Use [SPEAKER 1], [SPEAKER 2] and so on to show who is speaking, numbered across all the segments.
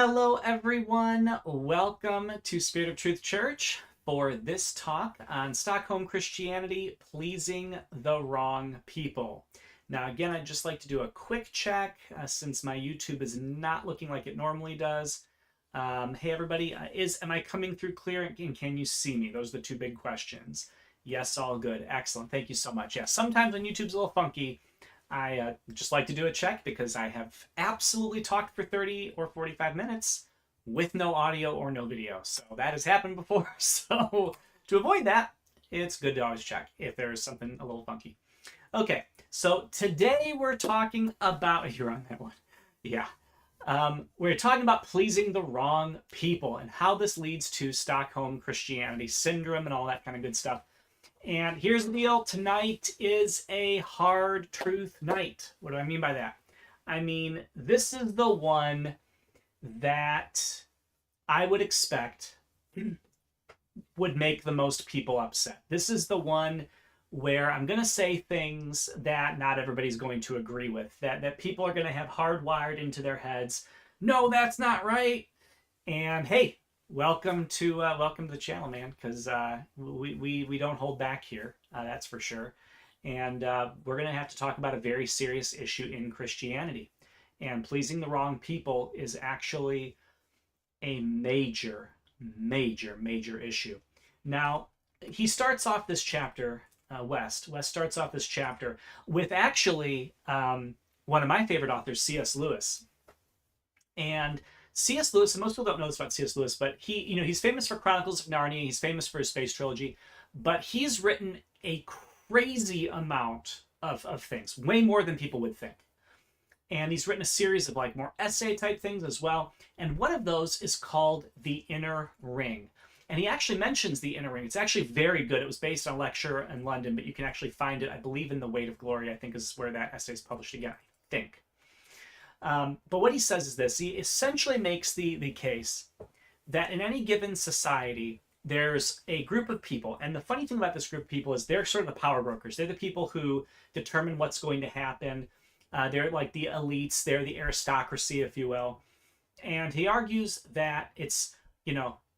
[SPEAKER 1] Hello, everyone. Welcome to Spirit of Truth Church for this talk on Stockholm Christianity, pleasing the wrong people. Now, again, I'd just like to do a quick check since my YouTube is not looking like it normally does. Hey, everybody, am I coming through clear and can you see me? Those are the two big questions. Yes, all good. Excellent. Thank you so much. Yeah, sometimes when YouTube's a little funky, I just like to do a check because I have absolutely talked for 30 or 45 minutes with no audio or no video. So that has happened before. So to avoid that, it's good to always check if there's something a little funky. Okay, so today we're talking about, you're on that one. Yeah. We're talking about pleasing the wrong people and how this leads to Stockholm Christianity syndrome and all that kind of good stuff. And here's the deal. Tonight is a hard truth night. What do I mean by that? I mean, this is the one that I would expect would make the most people upset. This is the one where I'm going to say things that not everybody's going to agree with, that people are going to have hardwired into their heads. No, that's not right. And hey, welcome to the channel, man, because we don't hold back here, that's for sure. And we're going to have to talk about a very serious issue in Christianity. And pleasing the wrong people is actually a major, major, major issue. Now, he starts off this chapter, West starts off this chapter with actually one of my favorite authors, C.S. Lewis. And C.S. Lewis, and most people don't know this about C.S. Lewis, but he's famous for Chronicles of Narnia. He's famous for his space trilogy, but he's written a crazy amount of things, way more than people would think. And he's written a series of like more essay type things as well. And one of those is called The Inner Ring. And he actually mentions The Inner Ring. It's actually very good. It was based on a lecture in London, but you can actually find it, I believe, in The Weight of Glory, I think is where that essay is published again, I think. But what he says is this. He essentially makes the case that in any given society, there's a group of people. And the funny thing about this group of people is they're sort of the power brokers. They're the people who determine what's going to happen. They're like the elites. They're the aristocracy, if you will. And he argues that it's,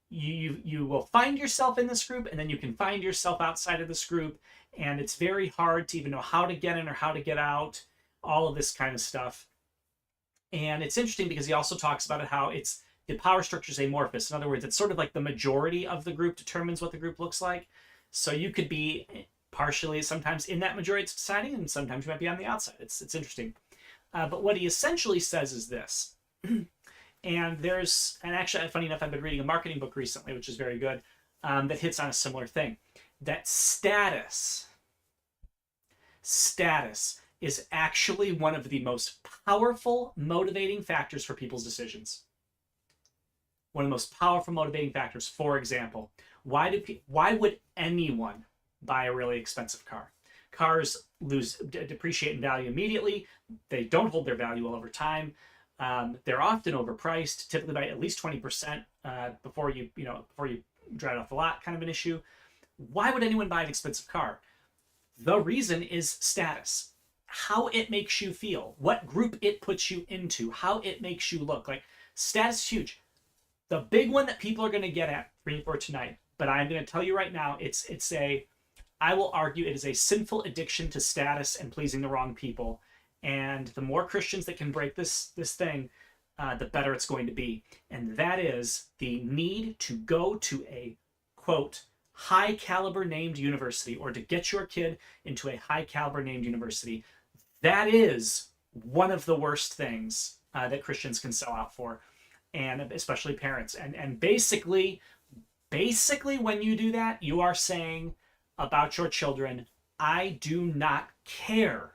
[SPEAKER 1] you will find yourself in this group, and then you can find yourself outside of this group. And it's very hard to even know how to get in or how to get out, all of this kind of stuff. And it's interesting because he also talks about how the power structure is amorphous. In other words, it's sort of like the majority of the group determines what the group looks like. So you could be partially sometimes in that majority society, and sometimes you might be on the outside. It's interesting. But what he essentially says is this. And actually, funny enough, I've been reading a marketing book recently, which is very good, that hits on a similar thing. That status is actually one of the most powerful motivating factors for people's decisions. One of the most powerful motivating factors. For example, why would anyone buy a really expensive car? Cars depreciate in value immediately. They don't hold their value well over time. They're often overpriced, typically by at least 20% before you drive it off the lot, kind of an issue. Why would anyone buy an expensive car? The reason is status. How it makes you feel, what group it puts you into, how it makes you look. Like, status is huge. The big one that people are going to get at for tonight, but I'm going to tell you right now, I will argue it is a sinful addiction to status and pleasing the wrong people. And the more Christians that can break this thing, the better it's going to be. And that is the need to go to a, quote, high caliber named university, or to get your kid into a high caliber named university. That is one of the worst things that Christians can sell out for, and especially parents. And basically, when you do that, you are saying about your children, I do not care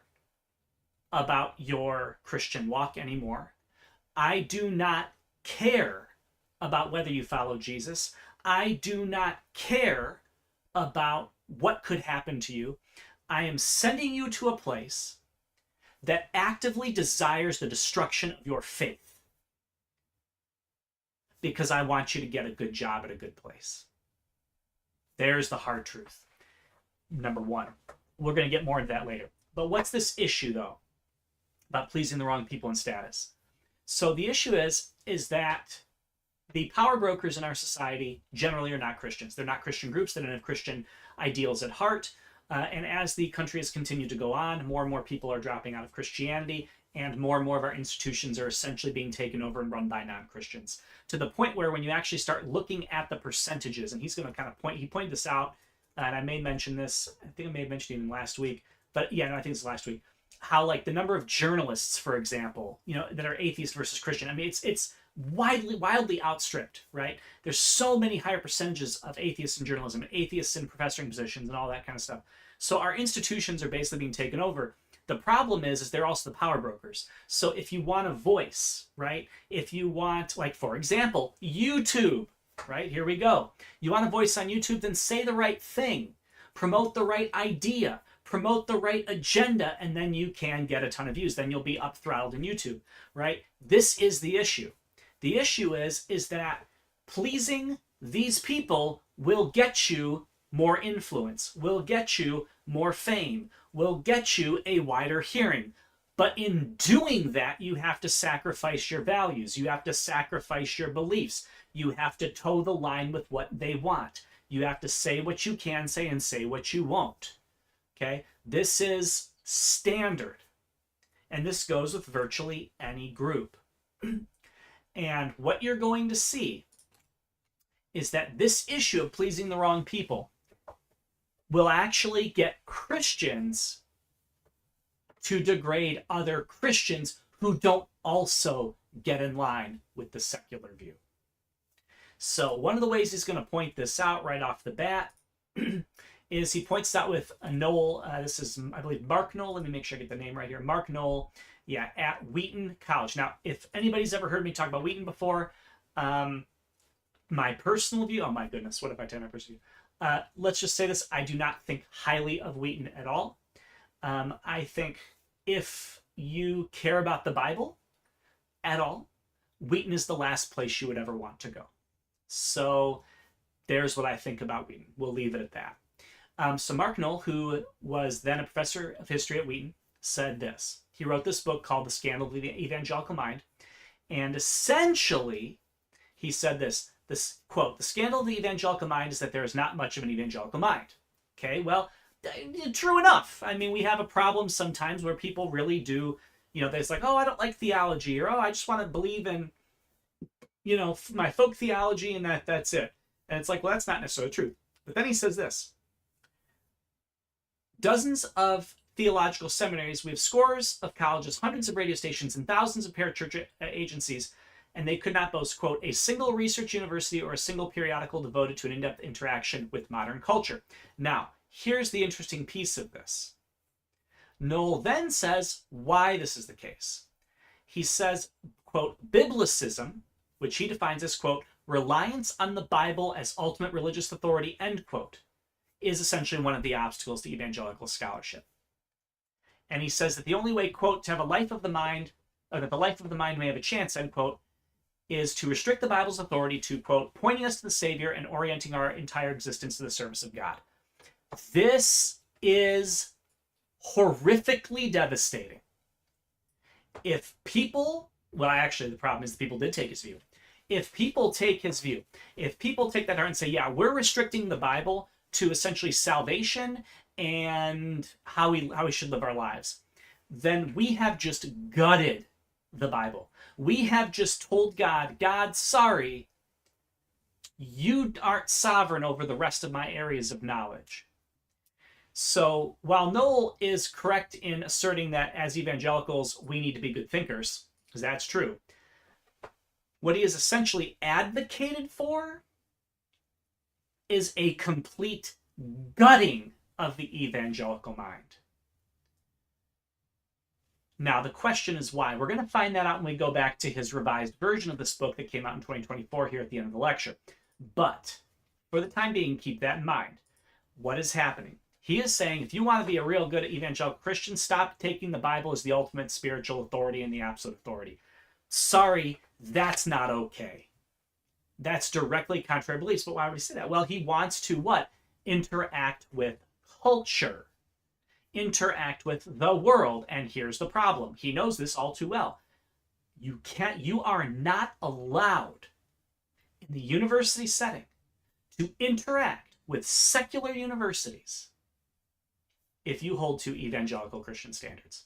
[SPEAKER 1] about your Christian walk anymore. I do not care about whether you follow Jesus. I do not care about what could happen to you. I am sending you to a place that actively desires the destruction of your faith because I want you to get a good job at a good place. There's the hard truth. Number one. We're going to get more into that later. But what's this issue, though, about pleasing the wrong people and status? So the issue is that the power brokers in our society generally are not Christians. They're not Christian groups. They don't have Christian ideals at heart. And as the country has continued to go on, more and more people are dropping out of Christianity, and more of our institutions are essentially being taken over and run by non-Christians, to the point where when you actually start looking at the percentages, and he's going to kind of he pointed this out, and I may mention this, I think I may have mentioned it even last week, but yeah, no, I think it's last week, how like the number of journalists, for example, that are atheist versus Christian, I mean, it's wildly outstripped, right? There's so many higher percentages of atheists in journalism, atheists in professoring positions, and all that kind of stuff. So our institutions are basically being taken over. The problem is they're also the power brokers. So if you want a voice, right? If you want, like, for example, YouTube, right? Here we go. You want a voice on YouTube, then say the right thing. Promote the right idea. Promote the right agenda, and then you can get a ton of views. Then you'll be up throttled in YouTube, right? This is the issue. The issue is that pleasing these people will get you more influence, will get you more fame, will get you a wider hearing. But in doing that, you have to sacrifice your values. You have to sacrifice your beliefs. You have to toe the line with what they want. You have to say what you can say and say what you won't. Okay? This is standard. And this goes with virtually any group. And what you're going to see is that this issue of pleasing the wrong people will actually get Christians to degrade other Christians who don't also get in line with the secular view. So one of the ways he's going to point this out right off the bat is he points out with Noel, this is, I believe, Mark Noel, let me make sure I get the name right here, Mark Noel, yeah, at Wheaton College. Now, if anybody's ever heard me talk about Wheaton before, my personal view, oh my goodness, what if I tell my personal view? Let's just say this, I do not think highly of Wheaton at all. I think if you care about the Bible at all, Wheaton is the last place you would ever want to go. So there's what I think about Wheaton. We'll leave it at that. So Mark Noel, who was then a professor of history at Wheaton, said this. He wrote this book called The Scandal of the Evangelical Mind. And essentially, he said this quote, "The scandal of the evangelical mind is that there is not much of an evangelical mind." Okay, well, true enough. I mean, we have a problem sometimes where people really do, there's like, oh, I don't like theology, or oh, I just want to believe in, my folk theology, and that's it. And it's like, well, that's not necessarily true. But then he says this. Dozens of theological seminaries, we have scores of colleges, hundreds of radio stations, and thousands of parachurch agencies, and they could not boast, quote, a single research university or a single periodical devoted to an in-depth interaction with modern culture. Now, here's the interesting piece of this. Noel then says why this is the case. He says, quote, biblicism, which he defines as, quote, reliance on the Bible as ultimate religious authority, end quote, is essentially one of the obstacles to evangelical scholarship. And he says that the only way, quote, to have a life of the mind, or that the life of the mind may have a chance, end quote, is to restrict the Bible's authority to, quote, pointing us to the Savior and orienting our entire existence to the service of God. This is horrifically devastating. If people, well, actually, the problem is the people did take his view. If people take his view, if people take that and say, yeah, we're restricting the Bible to essentially salvation and how we should live our lives, then we have just gutted the Bible. We have just told God, sorry, you aren't sovereign over the rest of my areas of knowledge. So while Noel is correct in asserting that as evangelicals, we need to be good thinkers, because that's true, what he has essentially advocated for is a complete gutting of the evangelical mind. Now, the question is why. We're going to find that out when we go back to his revised version of this book that came out in 2024 here at the end of the lecture. But for the time being, keep that in mind. What is happening? He is saying, if you want to be a real good evangelical Christian, stop taking the Bible as the ultimate spiritual authority and the absolute authority. Sorry, that's not okay. That's directly contrary to beliefs. But why would he say that? Well, he wants to what? Interact with culture. Interact with the world. And here's the problem. He knows this all too well. You are not allowed in the university setting to interact with secular universities if you hold to evangelical Christian standards.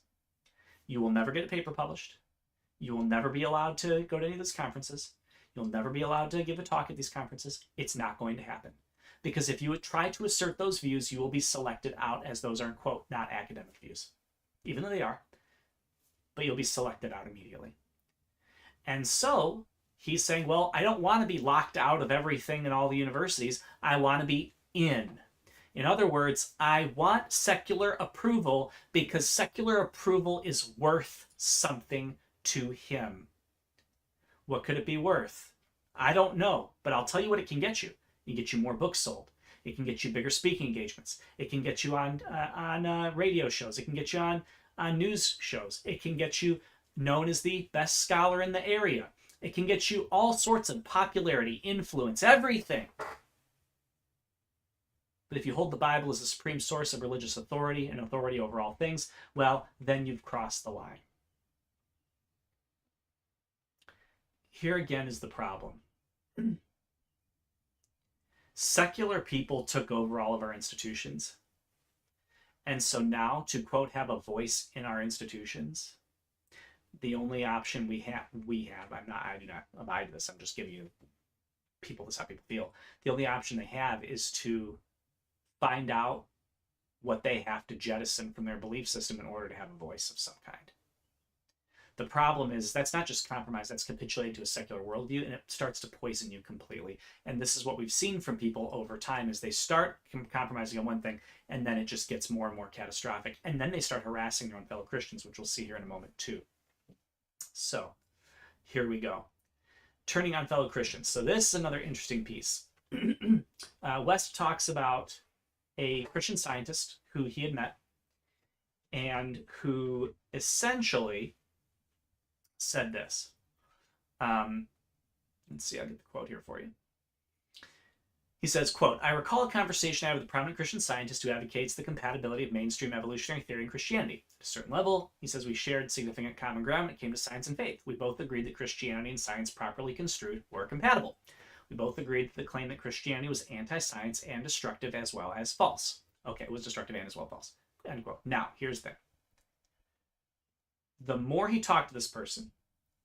[SPEAKER 1] You will never get a paper published. You will never be allowed to go to any of these conferences. You'll never be allowed to give a talk at these conferences. It's not going to happen. Because if you would try to assert those views, you will be selected out, as those are, quote, not academic views. Even though they are. But you'll be selected out immediately. And so he's saying, well, I don't want to be locked out of everything in all the universities. I want to be in. In other words, I want secular approval because secular approval is worth something to him. What could it be worth? I don't know, but I'll tell you what it can get you. It can get you more books sold. It can get you bigger speaking engagements. It can get you on radio shows. It can get you on news shows. It can get you known as the best scholar in the area. It can get you all sorts of popularity, influence, everything. But if you hold the Bible as the supreme source of religious authority and authority over all things, well, then you've crossed the line. Here again is the problem. Secular people took over all of our institutions. And so now, to, quote, have a voice in our institutions, the only option we have, I do not abide to this, I'm just giving you people, this is how people feel. The only option they have is to find out what they have to jettison from their belief system in order to have a voice of some kind. The problem is that's not just compromise, that's capitulating to a secular worldview, and it starts to poison you completely. And this is what we've seen from people over time, is they start compromising on one thing, and then it just gets more and more catastrophic. And then they start harassing their own fellow Christians, which we'll see here in a moment too. So here we go. Turning on fellow Christians. So this is another interesting piece. West talks about a Christian scientist who he had met and who essentially said this. Let's see, I'll get the quote here for you. He says, quote, I recall a conversation I had with a prominent Christian scientist who advocates the compatibility of mainstream evolutionary theory and Christianity. At a certain level, he says we shared significant common ground when it came to science and faith. We both agreed that Christianity and science properly construed were compatible. We both agreed that the claim that Christianity was anti-science and destructive as well as false. Okay, it was destructive and as well as false. End quote. Now, here's the thing. The more he talked to this person,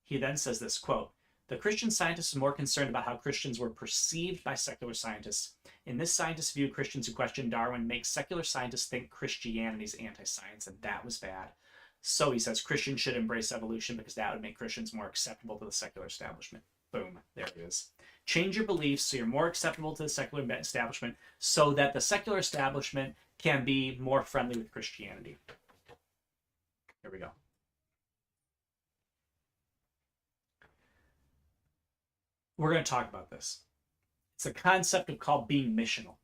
[SPEAKER 1] he then says this, quote, the Christian scientist is more concerned about how Christians were perceived by secular scientists. In this scientist's view, Christians who question Darwin make secular scientists think Christianity is anti-science, and that was bad. So he says Christians should embrace evolution because that would make Christians more acceptable to the secular establishment. Boom, there it is. Change your beliefs so you're more acceptable to the secular establishment so that the secular establishment can be more friendly with Christianity. Here we go. We're going to talk about this. It's a concept called being missional.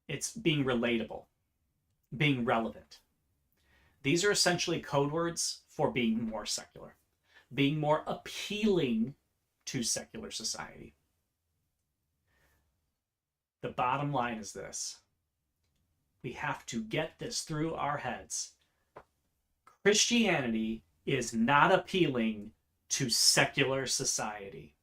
[SPEAKER 1] It's being relatable, being relevant. These are essentially code words for being more secular, being more appealing to secular society. The bottom line is this. We have to get this through our heads. Christianity is not appealing to secular society.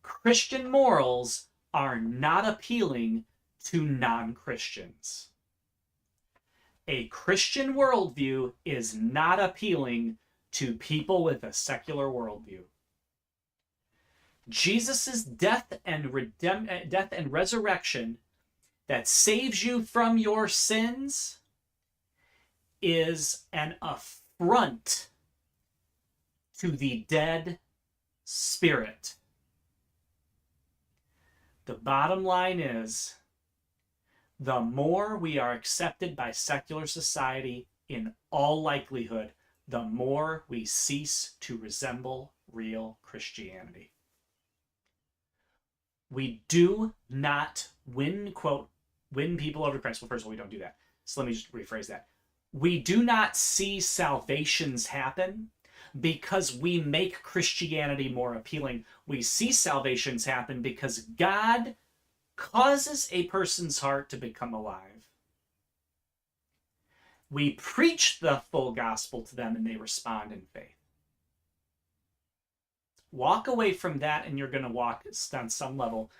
[SPEAKER 1] Christian morals are not appealing to non-Christians. A Christian worldview is not appealing to people with a secular worldview. Jesus' death and resurrection that saves you from your sins is an affront to the dead spirit. The bottom line is, the more we are accepted by secular society, in all likelihood, the more we cease to resemble real Christianity. We do not win people over to Christ. Well, first of all, we don't do that. So let me just rephrase that. We do not see salvations happen because we make Christianity more appealing. We see salvations happen because God causes a person's heart to become alive. We preach the full gospel to them and they respond in faith. Walk away from that and you're going to walk on some level,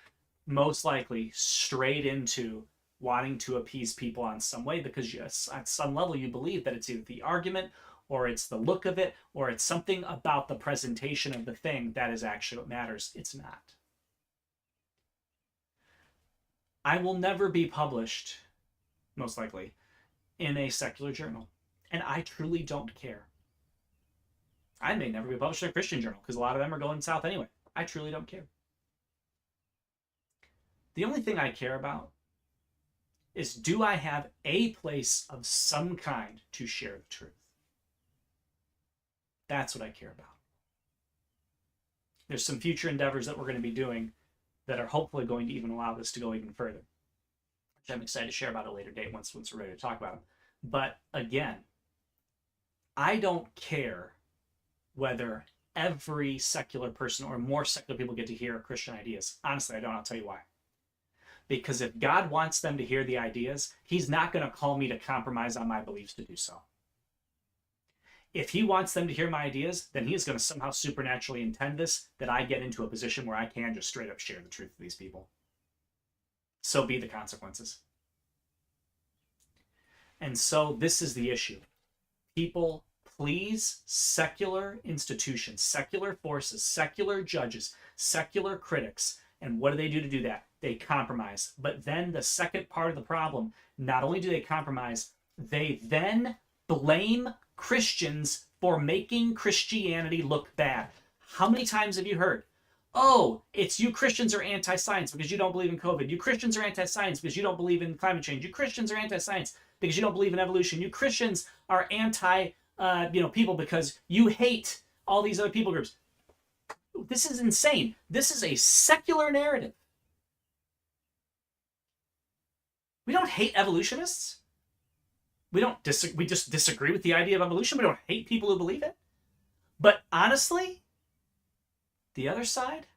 [SPEAKER 1] most likely straight into wanting to appease people on some way, because yes, at some level you believe that it's either the argument or it's the look of it or it's something about the presentation of the thing that is actually what matters. It's not. I will never be published, most likely, in a secular journal. And I truly don't care. I may never be published in a Christian journal because a lot of them are going south anyway. I truly don't care. The only thing I care about is, do I have a place of some kind to share the truth? That's what I care about. There's some future endeavors that we're going to be doing that are hopefully going to even allow this to go even further, which I'm excited to share about at a later date once we're ready to talk about them. But again, I don't care whether every secular person or more secular people get to hear Christian ideas. Honestly, I don't. I'll tell you why. Because if God wants them to hear the ideas, he's not going to call me to compromise on my beliefs to do so. If he wants them to hear my ideas, then he is going to somehow supernaturally intend this, that I get into a position where I can just straight up share the truth with these people. So be the consequences. And so this is the issue. People please secular institutions, secular forces, secular judges, secular critics. And what do to do that? They compromise. But then the second part of the problem, not only do they compromise, they then blame Christians for making Christianity look bad. How many times have you heard, oh, it's you Christians are anti-science because you don't believe in COVID. You Christians are anti-science because you don't believe in climate change. You Christians are anti-science because you don't believe in evolution. You Christians are people because you hate all these other people groups. This is insane. This is a secular narrative. We don't hate evolutionists. We just disagree with the idea of evolution. We don't hate people who believe it. But honestly, the other side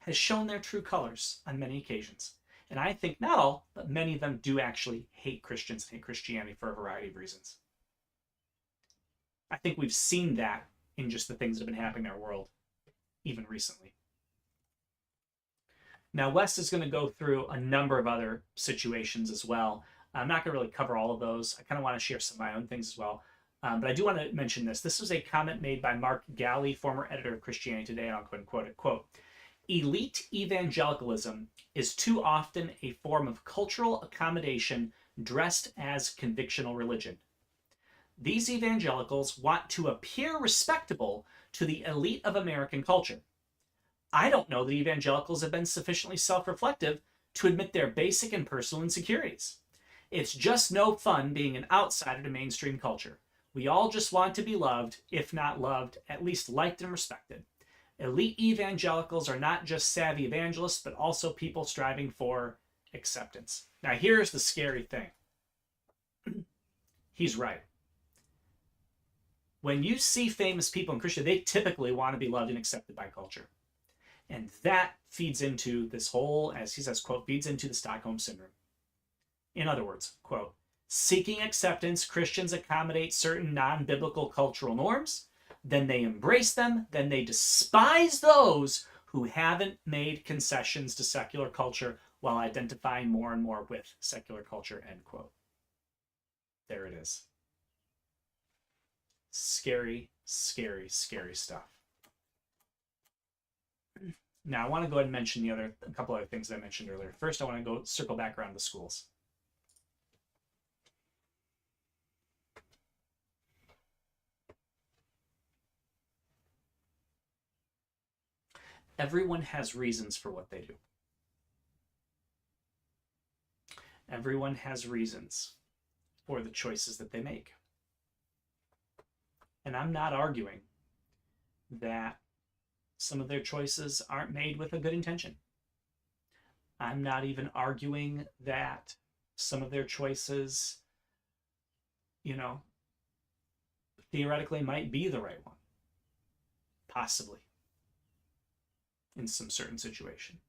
[SPEAKER 1] has shown their true colors on many occasions. And I think not all, but many of them do actually hate Christians and hate Christianity for a variety of reasons. I think we've seen that in just the things that have been happening in our world, even recently. Now, Wes is going to go through a number of other situations as well. I'm not going to really cover all of those. I kind of want to share some of my own things as well. But I do want to mention this. This was a comment made by Mark Galley, former editor of Christianity Today, and I'll go ahead and quote it. Quote, "Elite evangelicalism is too often a form of cultural accommodation dressed as convictional religion. These evangelicals want to appear respectable to the elite of American culture. I don't know that evangelicals have been sufficiently self-reflective to admit their basic and personal insecurities. It's just no fun being an outsider to mainstream culture. We all just want to be loved, if not loved, at least liked and respected. Elite evangelicals are not just savvy evangelists, but also people striving for acceptance." Now, here's the scary thing. He's right. When you see famous people in Christianity, they typically want to be loved and accepted by culture. And that feeds into this whole, as he says, quote, feeds into the Stockholm Syndrome. In other words, quote, "Seeking acceptance, Christians accommodate certain non-biblical cultural norms, then they embrace them, then they despise those who haven't made concessions to secular culture while identifying more and more with secular culture," end quote. There it is. Scary, scary, scary stuff. Now, I want to go ahead and mention a couple other things I mentioned earlier. First, I want to go circle back around the schools. Everyone has reasons for what they do. Everyone has reasons for the choices that they make. And I'm not arguing that some of their choices aren't made with a good intention. I'm not even arguing that some of their choices, theoretically might be the right one. Possibly. In some certain situation.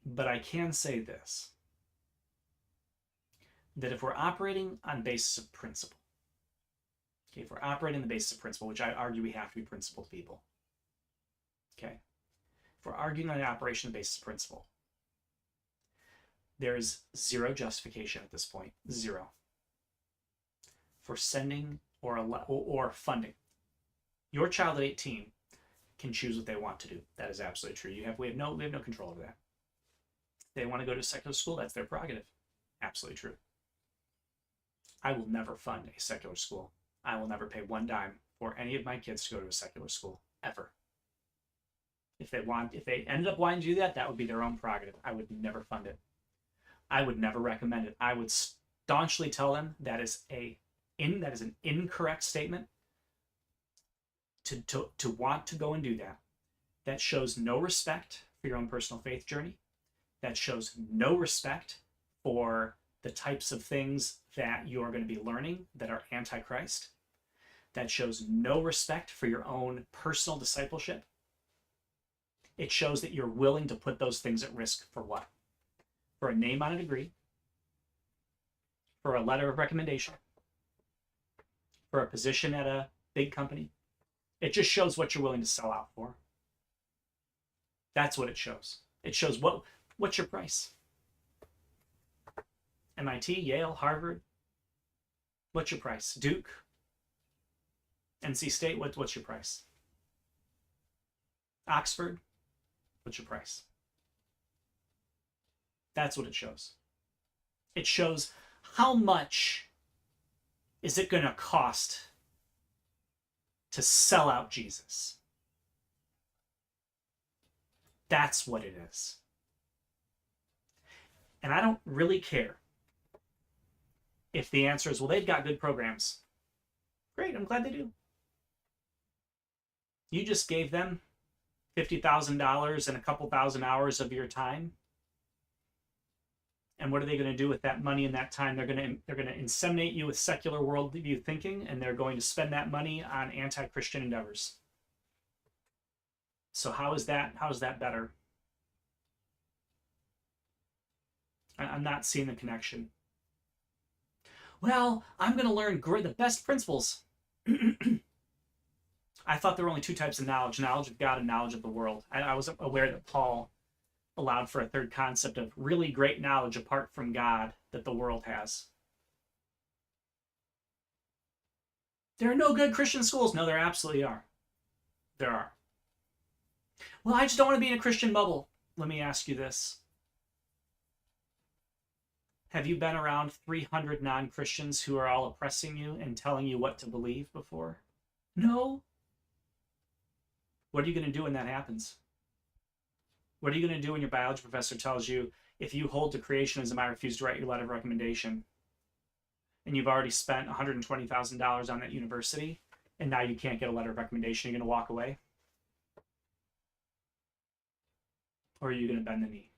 [SPEAKER 1] But I can say this. that if we're operating on basis of principle, okay, if we're operating on the basis of principle, which I argue we have to be principled people, okay, if we're arguing on the operation on the basis of principle, there is zero justification at this point, zero, for sending or funding. Your child at 18 can choose what they want to do. That is absolutely true. We have no control over that. If they want to go to a secular school, that's their prerogative. Absolutely true. I will never fund a secular school. I will never pay one dime for any of my kids to go to a secular school, ever. If they ended up wanting to do that, that would be their own prerogative. I would never fund it. I would never recommend it. I would staunchly tell them that is an incorrect statement to want to go and do that. That shows no respect for your own personal faith journey. That shows no respect for the types of things that you are going to be learning that are anti-Christ. That shows no respect for your own personal discipleship. It shows that you're willing to put those things at risk for what? For a name on a degree, for a letter of recommendation, for a position at a big company. It just shows what you're willing to sell out for. That's what it shows. It shows what's your price. MIT, Yale, Harvard. What's your price? Duke, NC State. What's your price? Oxford. What's your price? That's what it shows. It shows how much is it going to cost to sell out Jesus. That's what it is. And I don't really care if the answer is, well, they've got good programs. Great, I'm glad they do. You just gave them $50,000 and a couple thousand hours of your time. And what are they going to do with that money and that time? They're going to inseminate you with secular worldview thinking, and they're going to spend that money on anti-Christian endeavors. So how is that better? I'm not seeing the connection. Well, I'm going to learn the best principles. I thought there were only two types of knowledge of God and knowledge of the world. I wasn't aware that Paul allowed for a third concept of really great knowledge apart from God that the world has. There are no good Christian schools. No, there absolutely are. There are. Well, I just don't want to be in a Christian bubble. Let me ask you this. Have you been around 300 non-Christians who are all oppressing you and telling you what to believe before? No. What are you going to do when that happens? What are you going to do when your biology professor tells you, if you hold to creationism, I refuse to write your letter of recommendation? And you've already spent $120,000 on that university, and now you can't get a letter of recommendation. You're going to walk away? Or are you going to bend the knee?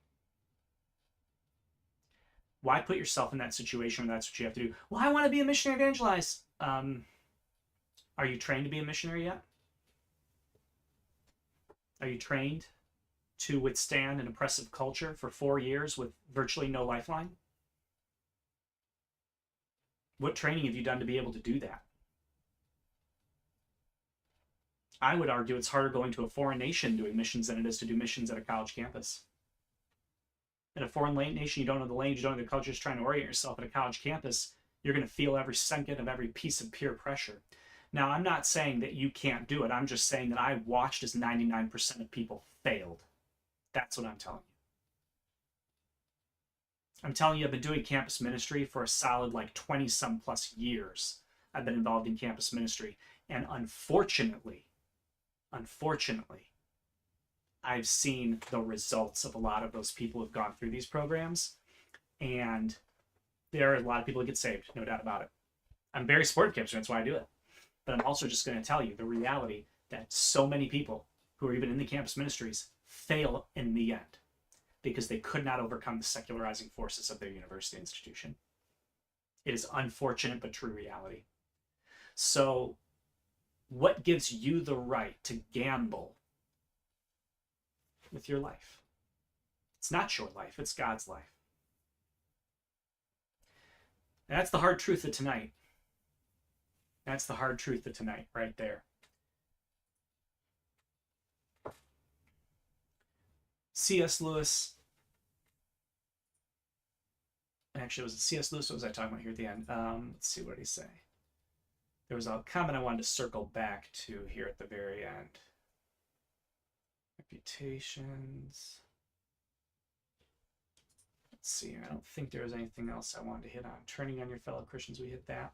[SPEAKER 1] Why put yourself in that situation when that's what you have to do? Well, I want to be a missionary evangelize. Are you trained to be a missionary yet? Are you trained to withstand an oppressive culture for 4 years with virtually no lifeline? What training have you done to be able to do that? I would argue it's harder going to a foreign nation doing missions than it is to do missions at a college campus. In a foreign nation, you don't know the language, you don't know the culture, just trying to orient yourself at a college campus, you're going to feel every second of every piece of peer pressure. Now, I'm not saying that you can't do it. I'm just saying that I watched as 99% of people failed. That's what I'm telling you. I'm telling you, I've been doing campus ministry for a solid 20-some plus years. I've been involved in campus ministry. And unfortunately, I've seen the results of a lot of those people who've gone through these programs. And there are a lot of people who get saved, no doubt about it. I'm very supportive of campus, that's why I do it. But I'm also just going to tell you the reality that so many people who are even in the campus ministries fail in the end because they could not overcome the secularizing forces of their university institution. It is unfortunate but true reality. So what gives you the right to gamble with your life? It's not your life, it's God's life. That's the hard truth of tonight. That's the hard truth of tonight, right there. C.S. Lewis. Actually, was it C.S. Lewis? What was I talking about here at the end? Let's see, what did he say? There was a comment I wanted to circle back to here at the very end. Reputations. Let's see. I don't think there was anything else I wanted to hit on. Turning on your fellow Christians, we hit that.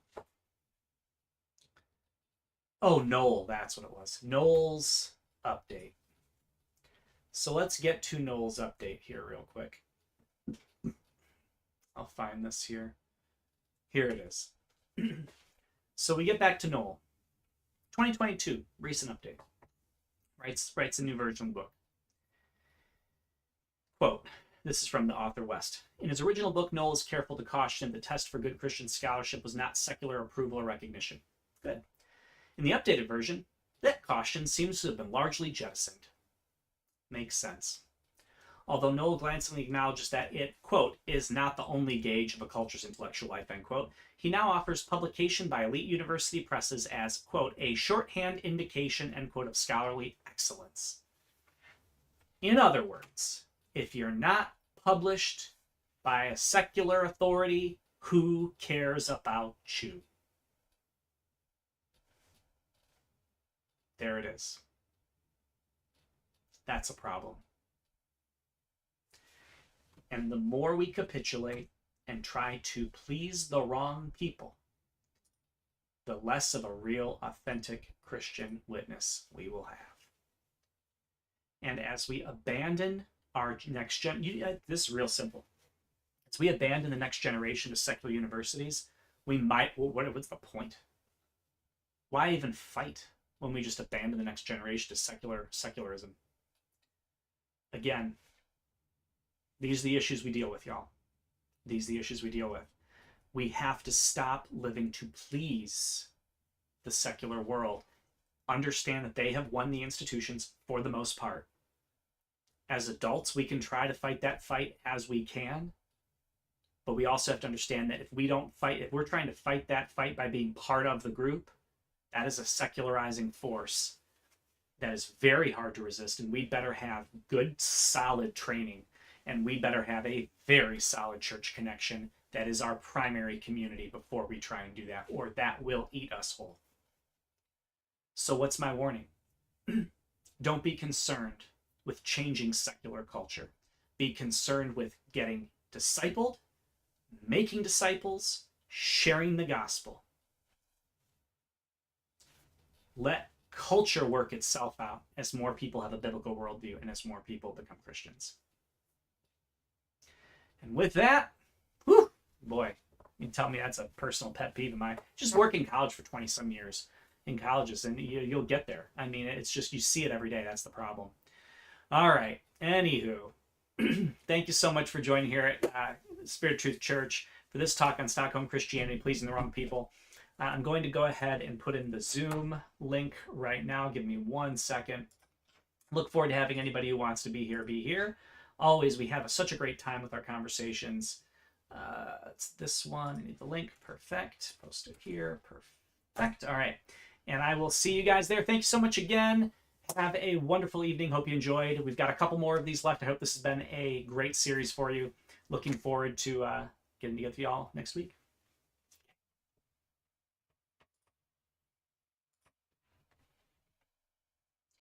[SPEAKER 1] Oh, Noel, that's what it was. Noel's update. So let's get to Noel's update here real quick. I'll find this here. Here it is. So we get back to Noel. 2022, recent update. Writes a new version of the book. Quote, this is from the author West. In his original book, Noel is careful to caution the test for good Christian scholarship was not secular approval or recognition. Good. In the updated version, that caution seems to have been largely jettisoned. Makes sense. Although Noel glancingly acknowledges that it, quote, is not the only gauge of a culture's intellectual life, end quote, he now offers publication by elite university presses as, quote, a shorthand indication, end quote, of scholarly excellence. In other words, if you're not published by a secular authority, who cares about you? There it is. That's a problem. And the more we capitulate and try to please the wrong people, the less of a real, authentic Christian witness we will have. And as we abandon our next gen, this is real simple. As we abandon the next generation to secular universities, we might, what's the point? Why even fight when we just abandon the next generation to secularism? Again, these are the issues we deal with, y'all. These are the issues we deal with. We have to stop living to please the secular world. Understand that they have won the institutions for the most part. As adults, we can try to fight that fight as we can, but we also have to understand that if we're trying to fight that fight by being part of the group, that is a secularizing force that is very hard to resist, and we better have good, solid training, and we better have a very solid church connection that is our primary community before we try and do that, or that will eat us whole. So what's my warning? Don't be concerned with changing secular culture. Be concerned with getting discipled, making disciples, sharing the gospel. Let culture work itself out as more people have a biblical worldview and as more people become Christians. And with that, whew, boy, you tell me that's a personal pet peeve of mine. Just work in college for 20 some years in colleges and you'll get there. I mean, it's just, you see it every day. That's the problem. All right. Anywho, thank you so much for joining here at Spirit of Truth Church for this talk on Stockholm Christianity, pleasing the wrong people. I'm going to go ahead and put in the Zoom link right now. Give me 1 second. Look forward to having anybody who wants to be here. Always, we have such a great time with our conversations. It's this one. I need the link. Perfect. Post it here. Perfect. All right. And I will see you guys there. Thank you so much again. Have a wonderful evening. Hope you enjoyed. We've got a couple more of these left. I hope this has been a great series for you. Looking forward to getting together with y'all next week.